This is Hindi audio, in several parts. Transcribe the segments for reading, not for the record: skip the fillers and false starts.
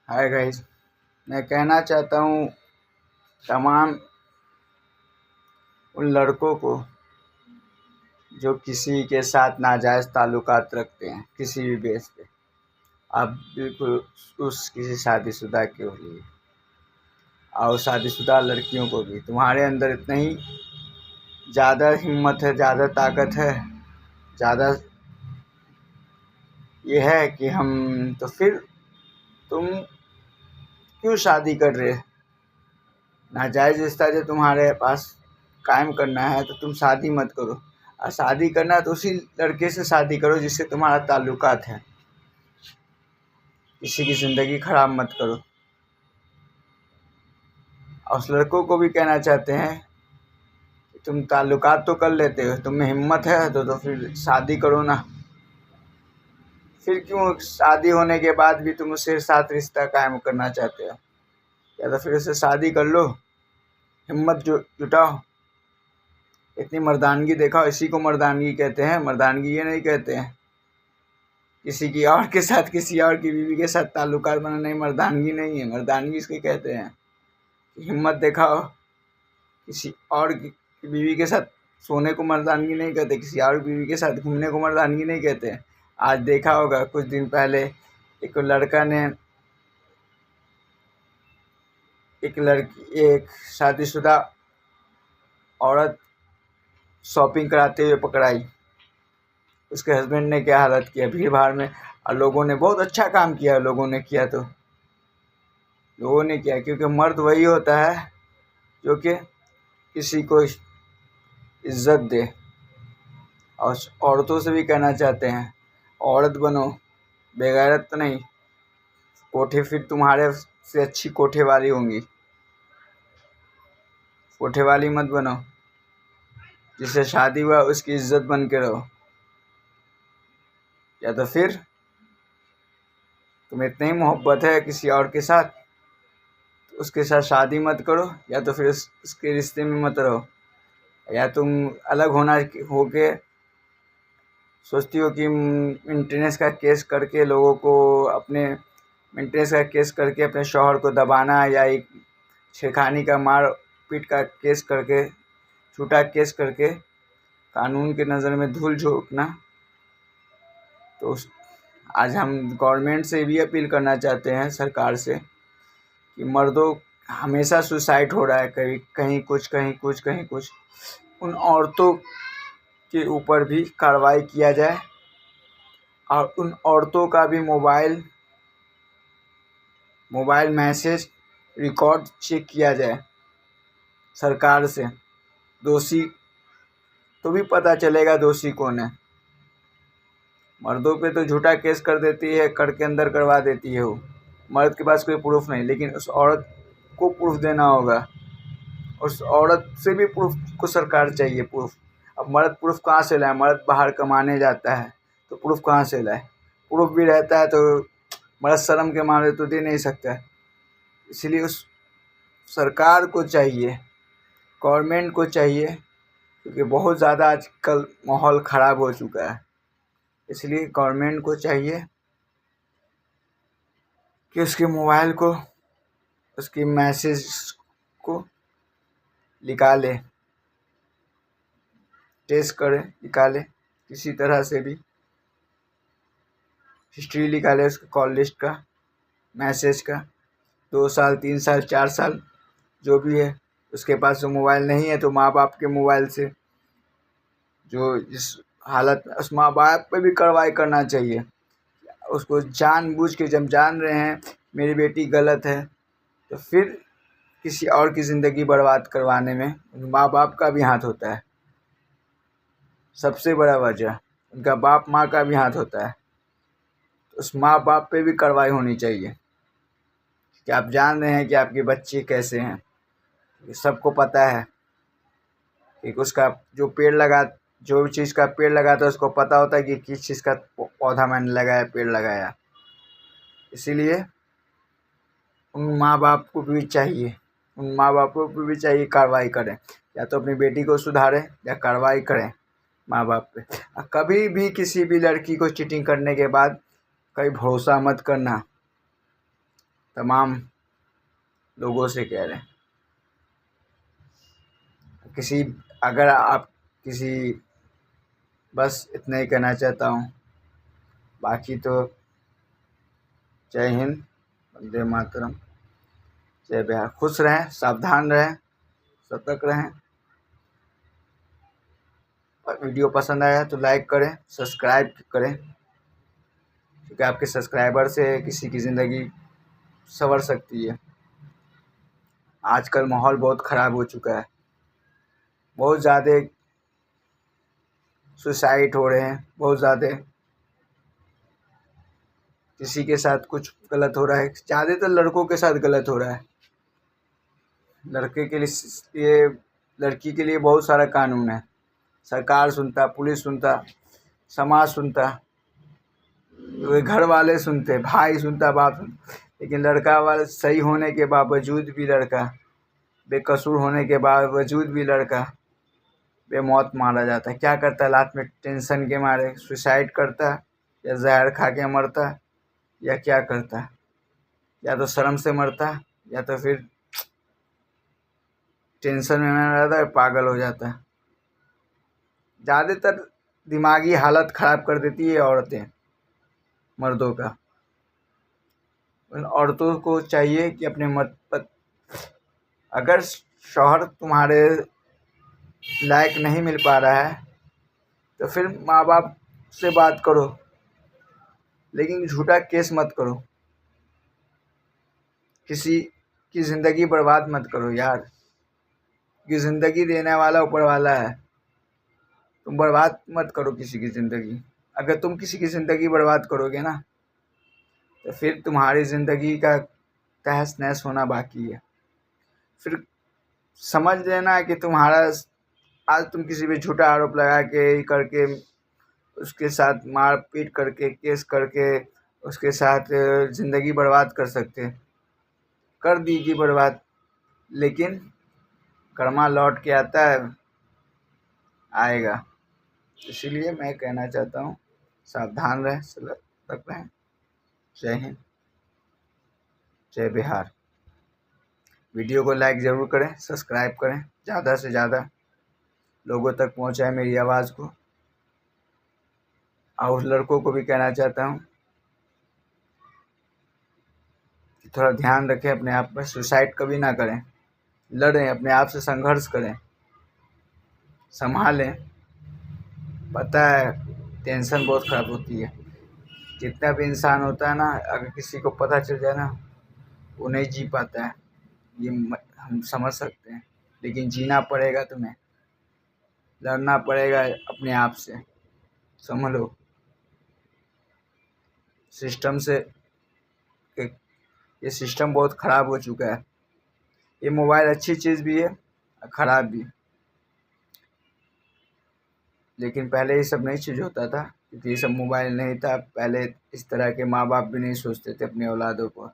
हाय गाइस, मैं कहना चाहता हूँ तमाम उन लड़कों को जो किसी के साथ नाजायज़ ताल्लुकात रखते हैं किसी भी बेस पे। आप बिल्कुल उस किसी शादीशुदा के हो लिए और शादीशुदा लड़कियों को भी, तुम्हारे अंदर इतना ही ज़्यादा हिम्मत है, ज़्यादा ताकत है, ज़्यादा ये है कि हम तो फिर तुम क्यों शादी कर रहे? नाजायज़ रिश्ता जो तुम्हारे पास कायम करना है तो तुम शादी मत करो। और शादी करना है तो उसी लड़के से शादी करो जिससे तुम्हारा ताल्लुकात है। किसी की ज़िंदगी ख़राब मत करो। और उस लड़कों को भी कहना चाहते हैं कि तुम ताल्लुकात तो कर लेते हो, तुम में हिम्मत है तो फिर शादी करो ना। फिर क्यों शादी होने के बाद भी तुम उसके साथ रिश्ता कायम करना चाहते हो? या तो फिर उससे शादी कर लो, हिम्मत जुटाओ, इतनी मर्दानगी दिखाओ। इसी को मर्दानगी कहते हैं। मर्दानगी ये नहीं कहते हैं किसी की और के साथ, किसी और की बीवी के साथ ताल्लुकात बनाना। नहीं, मर्दानगी नहीं है। मर्दानगी इसको कहते हैं कि हिम्मत दिखाओ। किसी और की बीवी के साथ सोने को मर्दानगी नहीं कहते, किसी और बीवी के साथ घूमने को मर्दानगी नहीं कहते। आज देखा होगा कुछ दिन पहले एक लड़का ने एक शादीशुदा औरत शॉपिंग कराते हुए पकड़ाई। उसके हस्बैंड ने क्या हालत किया भीड़ भाड़ में। और लोगों ने बहुत अच्छा काम किया, लोगों ने किया क्योंकि मर्द वही होता है जो कि किसी को इज्जत दे। और औरतों से भी कहना चाहते हैं, औरत बनो, बेगैरत तो नहीं। कोठे फिर तुम्हारे से अच्छी कोठे वाली होंगी, कोठे वाली मत बनो। जिससे शादी हुआ उसकी इज्जत बन के रहो। या तो फिर तुम्हें इतनी मोहब्बत है किसी और के साथ तो उसके साथ शादी मत करो, या तो फिर उसके रिश्ते में मत रहो। या तुम अलग होके सोचती हो कि मेंटेनेंस का केस करके लोगों को मेंटेनेंस का केस करके अपने शौहर को दबाना, या एक छेड़खानी का मार पीट का केस करके, झूठा केस करके कानून के नज़र में धूल झोंकना। तो आज हम गवर्नमेंट से भी अपील करना चाहते हैं, सरकार से, कि मर्दों हमेशा सुसाइड हो रहा है, कहीं कुछ कहीं कुछ कहीं कुछ। उन औरतों के ऊपर भी कार्रवाई किया जाए और उन औरतों का भी मोबाइल मैसेज रिकॉर्ड चेक किया जाए सरकार से। दोषी तो भी पता चलेगा दोषी कौन है। मर्दों पे तो झूठा केस कर देती है, करके अंदर करवा देती है वो। मर्द के पास कोई प्रूफ नहीं, लेकिन उस औरत को प्रूफ देना होगा। उस औरत से भी प्रूफ को सरकार चाहिए, प्रूफ। अब मर्द प्रूफ कहाँ से लाए? मर्द बाहर कमाने जाता है तो प्रूफ कहाँ से लाए? प्रूफ भी रहता है तो मर्द शर्म के मारे तो दे नहीं सकता है। इसलिए उस सरकार को चाहिए, गवर्नमेंट को चाहिए, क्योंकि बहुत ज़्यादा आजकल माहौल ख़राब हो चुका है। इसलिए गवर्नमेंट को चाहिए कि उसके मोबाइल को, उसकी मैसेज को निकाले, टेस्ट करे, निकाले, किसी तरह से भी हिस्ट्री निकाले उसके कॉल लिस्ट का, मैसेज का। 2 साल 3 साल 4 साल जो भी है, उसके पास जो मोबाइल नहीं है तो माँ बाप के मोबाइल से, जो जिस हालत में, उस माँ बाप पे भी कार्रवाई करना चाहिए। उसको जानबूझ के, जब जान रहे हैं मेरी बेटी गलत है, तो फिर किसी और की ज़िंदगी बर्बाद करवाने में माँ बाप का भी हाथ होता है। सबसे बड़ा वजह उनका बाप माँ का भी हाथ होता है। तो उस माँ बाप पे भी कार्रवाई होनी चाहिए कि आप जान रहे हैं कि आपके बच्चे कैसे हैं। ये सबको पता है कि उसका जो भी चीज़ का पेड़ लगाता है उसको पता होता है कि किस चीज़ का पौधा मैंने लगाया, पेड़ लगाया। इसीलिए उन माँ बाप को भी चाहिए कार्रवाई करें। या तो अपनी बेटी को सुधारें या कार्रवाई करें माँ बाप पे। कभी भी किसी भी लड़की को चीटिंग करने के बाद कभी भरोसा मत करना। तमाम लोगों से कह रहे हैं। अगर आप किसी बस इतना ही कहना चाहता हूँ। बाकी तो जय हिंद, वंदे मातरम, जय बिहार। खुश रहें, सावधान रहें, सतर्क रहें। वीडियो पसंद आया तो लाइक करें, सब्सक्राइब करें, क्योंकि आपके सब्सक्राइबर से किसी की ज़िंदगी संवर सकती है। आजकल माहौल बहुत ख़राब हो चुका है, बहुत ज़्यादा सुसाइड हो रहे हैं, बहुत ज़्यादा किसी के साथ कुछ गलत हो रहा है। ज़्यादातर लड़कों के साथ गलत हो रहा है। लड़की के लिए बहुत सारा कानून है, सरकार सुनता, पुलिस सुनता, समाज सुनता, घर वाले सुनते, भाई सुनता, बाप सुनता, लेकिन लड़का वाले सही होने के बावजूद भी लड़का, बेकसूर होने के बावजूद भी लड़का बेमौत मारा जाता है। क्या करता है? लास्ट में टेंशन के मारे सुसाइड करता, या जहर खा के मरता, या क्या करता? या तो शर्म से मरता, या तो फिर टेंशन में रहता है, पागल हो जाता है। ज़्यादातर दिमागी हालत ख़राब कर देती है औरतें मर्दों का। औरतों को चाहिए कि अपने अगर शौहर तुम्हारे लायक नहीं मिल पा रहा है तो फिर माँ बाप से बात करो, लेकिन झूठा केस मत करो, किसी की ज़िंदगी बर्बाद मत करो यार। कि ज़िंदगी देने वाला ऊपर वाला है, तुम बर्बाद मत करो किसी की ज़िंदगी। अगर तुम किसी की ज़िंदगी बर्बाद करोगे ना, तो फिर तुम्हारी ज़िंदगी का तहस नहस होना बाकी है। फिर समझ लेना कि तुम्हारा आज तुम किसी पे झूठा आरोप लगा के करके, उसके साथ मारपीट करके, केस करके उसके साथ ज़िंदगी बर्बाद कर सकते, कर दीजिए बर्बाद, लेकिन कर्मा लौट के आता है, आएगा। इसीलिए मैं कहना चाहता हूँ, सावधान रहें, सतर्क रहें। जय हिंद, जय बिहार। वीडियो को लाइक ज़रूर करें, सब्सक्राइब करें, ज़्यादा से ज़्यादा लोगों तक पहुँचाएं मेरी आवाज़ को। और लड़कों को भी कहना चाहता हूँ कि थोड़ा ध्यान रखें अपने आप पर, सुसाइड कभी ना करें, लड़ें, अपने आप से संघर्ष करें, संभालें। पता है टेंशन बहुत ख़राब होती है। जितना भी इंसान होता है ना, अगर किसी को पता चल जाए ना, वो नहीं जी पाता है, ये हम समझ सकते हैं। लेकिन जीना पड़ेगा, तुम्हें लड़ना पड़ेगा अपने आप से। समझ लो, सिस्टम से ये सिस्टम बहुत ख़राब हो चुका है। ये मोबाइल अच्छी चीज़ भी है और ख़राब भी, लेकिन पहले ये सब नहीं चीज़ होता था, क्योंकि ये सब मोबाइल नहीं था। पहले इस तरह के माँ बाप भी नहीं सोचते थे अपने औलादों को।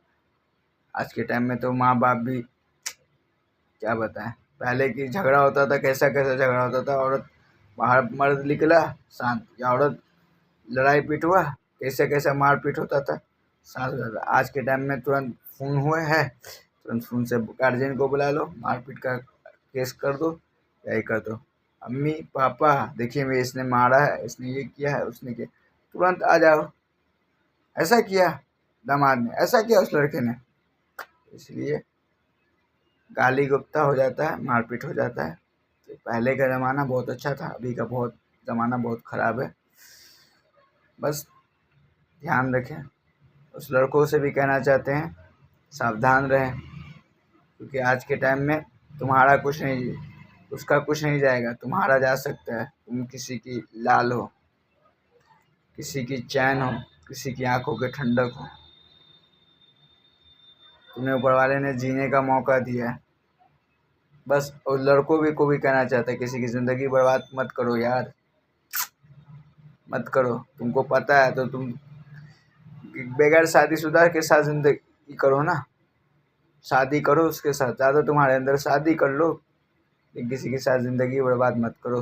आज के टाइम में तो माँ बाप भी क्या बताएं। पहले की झगड़ा होता था, कैसा कैसा झगड़ा होता था, औरत बाहर, मर्द निकला शांत, या औरत लड़ाई पीट हुआ, कैसे कैसा मार पीट होता था, शांत हो जाता। आज के टाइम में तुरंत फ़ोन हुए है, तुरंत फ़ोन से गार्जियन को बुला लो, मारपीट का केस कर दो, यही कर दो। अम्मी पापा देखिए, मैं इसने मारा है, इसने ये किया है, उसने किया, तुरंत आ जाओ, ऐसा किया दामाद ने, ऐसा किया उस लड़के ने। इसलिए गाली गुप्ता हो जाता है, मारपीट हो जाता है। तो पहले का ज़माना बहुत अच्छा था, अभी का ज़माना बहुत ख़राब है। बस ध्यान रखें। उस लड़कों से भी कहना चाहते हैं, सावधान रहें, क्योंकि आज के टाइम में तुम्हारा कुछ नहीं, उसका कुछ नहीं जाएगा, तुम्हारा जा सकता है। तुम किसी की लाल हो, किसी की चैन हो, किसी की आंखों के ठंडक हो। तुम्हें ऊपर वाले ने जीने का मौका दिया है। बस उस लड़कों को भी कहना चाहता है, किसी की ज़िंदगी बर्बाद मत करो यार, मत करो। तुमको पता है तो तुम बगैर शादीशुदा के साथ ज़िंदगी करो ना, शादी करो उसके साथ, ज़्यादा तुम्हारे अंदर शादी कर लो, लेकिन किसी के साथ ज़िंदगी बर्बाद मत करो।